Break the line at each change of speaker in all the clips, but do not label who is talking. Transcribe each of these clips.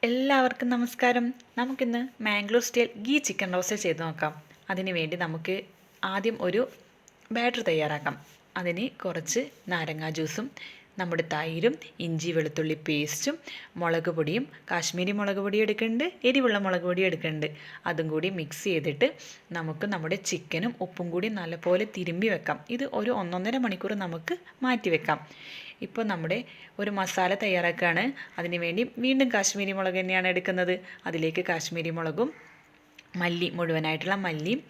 എല്ലാവർക്കും നമസ്കാരം. നമുക്കിന്ന് Mangalore style ghee chicken roast ചെയ്ത് നോക്കാം. അതിന് വേണ്ടി നമുക്ക് ആദ്യം ഒരു ബാറ്റർ തയ്യാറാക്കാം. അതിന് കുറച്ച് നാരങ്ങാ ജ്യൂസും നമ്മുടെ തൈരും ഇഞ്ചി വെളുത്തുള്ളി പേസ്റ്റും മുളക് പൊടിയും കാശ്മീരി മുളക് പൊടി എടുക്കുന്നുണ്ട്, എരിവുള്ള മുളക് പൊടി എടുക്കുന്നുണ്ട്. അതും കൂടി മിക്സ് ചെയ്തിട്ട് നമുക്ക് നമ്മുടെ ചിക്കനും ഉപ്പും കൂടി നല്ലപോലെ തിരുമ്പി വെക്കാം. ഇത് ഒരു 1.5 മണിക്കൂർ നമുക്ക് മാറ്റി വെക്കാം. ഇപ്പോൾ നമ്മുടെ ഒരു മസാല തയ്യാറാക്കുകയാണ്. അതിന് വേണ്ടി വീണ്ടും കാശ്മീരി മുളക് തന്നെയാണ് എടുക്കുന്നത്. അതിലേക്ക് കാശ്മീരി മുളകും മുഴുവനായിട്ടുള്ള മല്ലിയും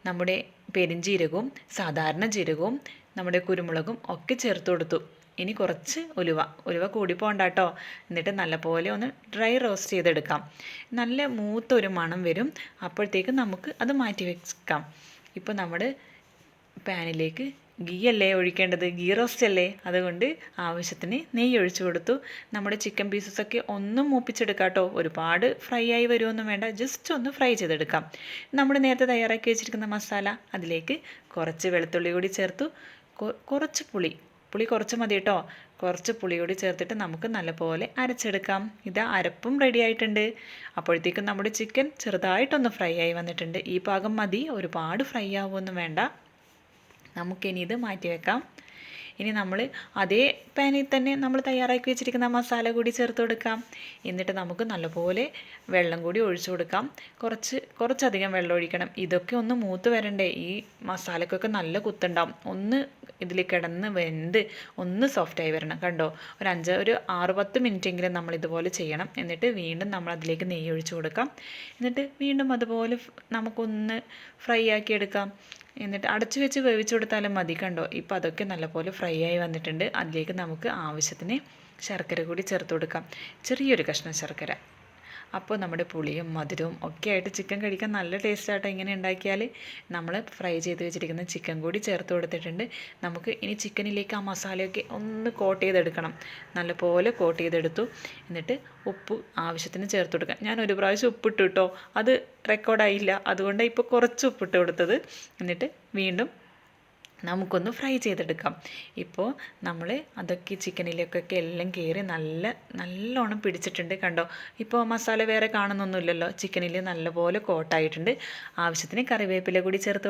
നമ്മുടെ പെരുംജീരകവും സാധാരണ ജീരകവും നമ്മുടെ കുരുമുളകും ഒക്കെ ചേർത്ത് കൊടുത്തു. ഇനി കുറച്ച് ഉലുവ കൂടി പോകണ്ട കേട്ടോ. എന്നിട്ട് നല്ലപോലെ ഒന്ന് ഡ്രൈ റോസ്റ്റ് ചെയ്തെടുക്കാം. നല്ല മൂത്ത ഒരു മണം വരും. അപ്പോഴത്തേക്ക് നമുക്ക് അത് മാറ്റി വെക്കാം. ഇപ്പോൾ നമ്മുടെ പാനിലേക്ക് ഗീ അല്ലേ ഒഴിക്കേണ്ടത്, ഗീ റോസ്റ്റ് അല്ലേ, അതുകൊണ്ട് ആവശ്യത്തിന് നെയ്യ് ഒഴിച്ചു കൊടുത്തു. നമ്മുടെ ചിക്കൻ പീസസൊക്കെ ഒന്നും മൂപ്പിച്ചെടുക്കാം കേട്ടോ. ഒരുപാട് ഫ്രൈ ആയി വരുമൊന്നും വേണ്ട, ജസ്റ്റ് ഒന്ന് ഫ്രൈ ചെയ്തെടുക്കാം. നമ്മൾ നേരത്തെ തയ്യാറാക്കി വെച്ചിരിക്കുന്ന മസാല അതിലേക്ക് കുറച്ച് വെളുത്തുള്ളി കൂടി ചേർത്തു. കുറച്ച് പുളി കുറച്ച് മതി കേട്ടോ. കുറച്ച് പുളി കൂടി ചേർത്തിട്ട് നമുക്ക് നല്ലപോലെ അരച്ചെടുക്കാം. ഇതാ അരപ്പും റെഡി ആയിട്ടുണ്ട്. അപ്പോഴത്തേക്കും നമ്മുടെ ചിക്കൻ ചെറുതായിട്ടൊന്ന് ഫ്രൈ ആയി വന്നിട്ടുണ്ട്. ഈ പാകം മതി, ഒരുപാട് ഫ്രൈ ആവുമൊന്നും വേണ്ട. നമുക്കിനി ഇത് മാറ്റി വെക്കാം. ഇനി നമ്മൾ അതേ പാനിൽ തന്നെ നമ്മൾ തയ്യാറാക്കി വെച്ചിരിക്കുന്ന മസാല കൂടി ചേർത്ത് കൊടുക്കാം. എന്നിട്ട് നമുക്ക് നല്ലപോലെ വെള്ളം കൂടി ഒഴിച്ചു കൊടുക്കാം. കുറച്ചധികം വെള്ളം ഒഴിക്കണം. ഇതൊക്കെ ഒന്ന് മൂത്ത് വരണ്ടേ. ഈ മസാലക്കൊക്കെ നല്ല കുത്തുണ്ടാവും. ഒന്ന് ഇതിൽ കിടന്ന് വെന്ത് ഒന്ന് സോഫ്റ്റായി വരണം. കണ്ടോ, ഒരു 6-10 മിനിറ്റെങ്കിലും നമ്മൾ ഇതുപോലെ ചെയ്യണം. എന്നിട്ട് വീണ്ടും നമ്മൾ അതിലേക്ക് നെയ്യ് ഒഴിച്ചു കൊടുക്കാം. എന്നിട്ട് വീണ്ടും അതുപോലെ നമുക്കൊന്ന് ഫ്രൈ ആക്കി എടുക്കാം. എന്നിട്ട് അടച്ചു വെച്ച് വേവിച്ചു കൊടുത്താലും മതി. കണ്ടോ, ഇപ്പോൾ അതൊക്കെ നല്ലപോലെ ഫ്രൈ ആയി വന്നിട്ടുണ്ട്. അതിലേക്ക് നമുക്ക് ആവശ്യത്തിന് ശർക്കര കൂടി ചേർത്ത് കൊടുക്കാം. ചെറിയൊരു കഷ്ണം ശർക്കര. അപ്പോൾ നമ്മുടെ പുളിയും മധുരവും ഒക്കെ ആയിട്ട് ചിക്കൻ കഴിക്കാൻ നല്ല ടേസ്റ്റാട്ടോ. ഇങ്ങനെ ഉണ്ടാക്കിയാൽ നമ്മൾ ഫ്രൈ ചെയ്ത് വെച്ചിരിക്കുന്ന ചിക്കൻ കൂടി ചേർത്ത് കൊടുത്തിട്ടുണ്ട്. നമുക്ക് ഇനി ചിക്കനിലേക്ക് ആ മസാലയൊക്കെ ഒന്ന് കോട്ട് ചെയ്തെടുക്കണം. നല്ലപോലെ കോട്ട് ചെയ്തെടുത്തു. എന്നിട്ട് ഉപ്പ് ആവശ്യത്തിന് ചേർത്ത് കൊടുക്കാം. ഞാൻ ഒരു പ്രാവശ്യം ഉപ്പിട്ടു കേട്ടോ, അത് റെക്കോർഡായില്ല. അതുകൊണ്ടാണ് ഇപ്പോൾ കുറച്ച് ഉപ്പിട്ട് കൊടുത്തത്. എന്നിട്ട് വീണ്ടും നമുക്കൊന്ന് ഫ്രൈ ചെയ്തെടുക്കാം. ഇപ്പോൾ നമ്മൾ അതൊക്കെ ചിക്കനിലേക്കൊക്കെ എല്ലാം കയറി നല്ലോണം പിടിച്ചിട്ടുണ്ട്. കണ്ടോ, ഇപ്പോൾ മസാല വേറെ കാണുന്നൊന്നുമില്ലല്ലോ. ചിക്കനിൽ നല്ലപോലെ കോട്ടായിട്ടുണ്ട്. ആവശ്യത്തിന് കറിവേപ്പില കൂടി ചേർത്ത്